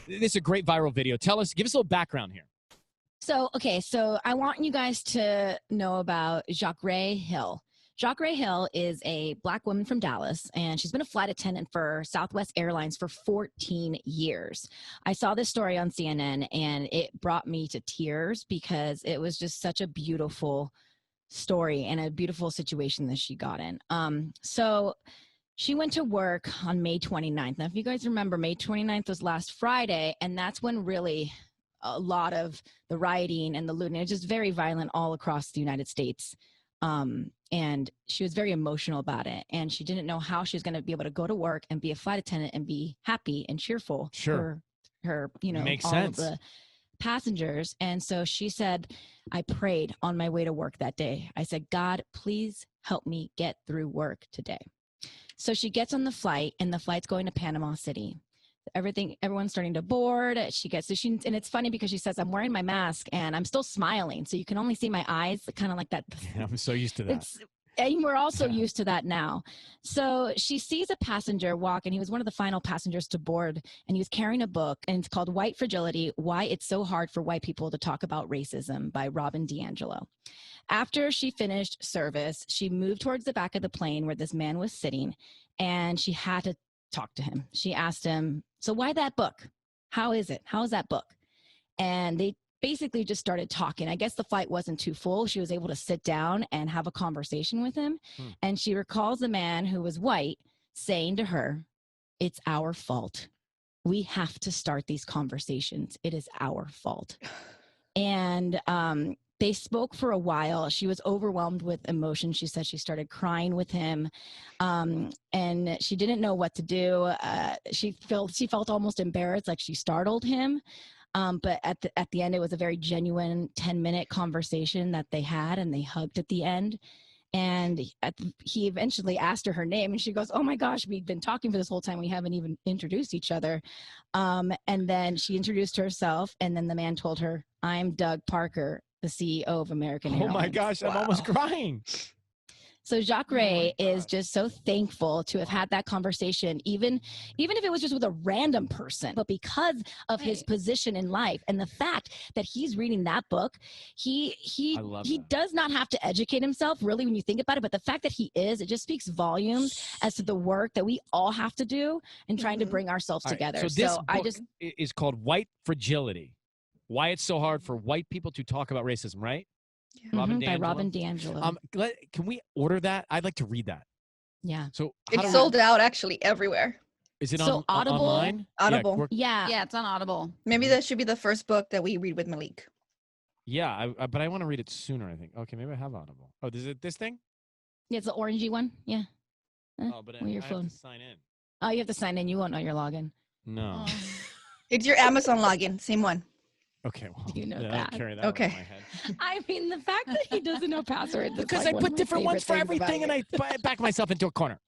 This is a great viral video. Give us a little background here. So I want you guys to know about Jacques Hill. Jacques Hill is a Black woman from Dallas, and she's been a flight attendant for Southwest Airlines for 14 years. I saw this story on CNN, and it brought me to tears because it was just such a beautiful story and a beautiful situation that she got in. So she went to work on May 29th. Now, if you guys remember, May 29th was last Friday, and that's when really a lot of the rioting and the looting, it's just very violent all across the United States. And she was very emotional about it. And she didn't know how she was going to be able to go to work and be a flight attendant and be happy and cheerful for her, Makes all sense. of the passengers. And so she said, I prayed on my way to work that day. I said, God, please help me get through work today. So she gets on the flight, and the flight's going to Panama City. Everyone's starting to board. And it's funny because she says, I'm wearing my mask and I'm still smiling. So you can only see my eyes, kind of like that. Yeah, I'm so used to that. And we're also used to that now. So she sees a passenger walk, and he was one of the final passengers to board, and he was carrying a book, and it's called White Fragility, Why It's So Hard for White People to Talk About Racism by Robin DiAngelo. After she finished service, she moved towards the back of the plane where this man was sitting, and she had to talk to him. She asked him, so why that book? How is it? How is that book? And they basically just started talking. I guess the flight wasn't too full. She was able to sit down and have a conversation with him. And she recalls the man who was white saying to her, it's our fault. We have to start these conversations. It is our fault. And they spoke for a while. She was overwhelmed with emotion. She said she started crying with him, and she didn't know what to do. She felt almost embarrassed, like she startled him. But at the end, it was a very genuine 10-minute conversation that they had, and they hugged at the end. And he eventually asked her name, and she goes, oh my gosh, we've been talking for this whole time. We haven't even introduced each other. And then she introduced herself, and then the man told her, I'm Doug Parker, the CEO of American Airlines. Oh my gosh, I'm almost crying. So Jacques is just so thankful to have had that conversation, even if it was just with a random person, but because of his position in life and the fact that he's reading that book, he does not have to educate himself really when you think about it, but the fact that it just speaks volumes as to the work that we all have to do in trying to bring ourselves together. So this book is called White Fragility. Why it's so hard for white people to talk about racism, right? Yeah. By Robin DiAngelo. Can we order that? I'd like to read that. Yeah. So it's sold out actually everywhere. Is it Audible? Online? Audible. Yeah, it's on Audible. Maybe that should be the first book that we read with Malik. Yeah, but I want to read it sooner, I think. Okay, maybe I have Audible. Oh, is it this thing? Yeah, it's the orangey one. Yeah. But I have to sign in. Oh, you have to sign in. You won't know your login. No. It's your Amazon login. Same one. Okay, well, you know that. I'll carry that okay. over my head. I mean, the fact that he doesn't know passwords. Because I put different ones for everything, and I back myself into a corner.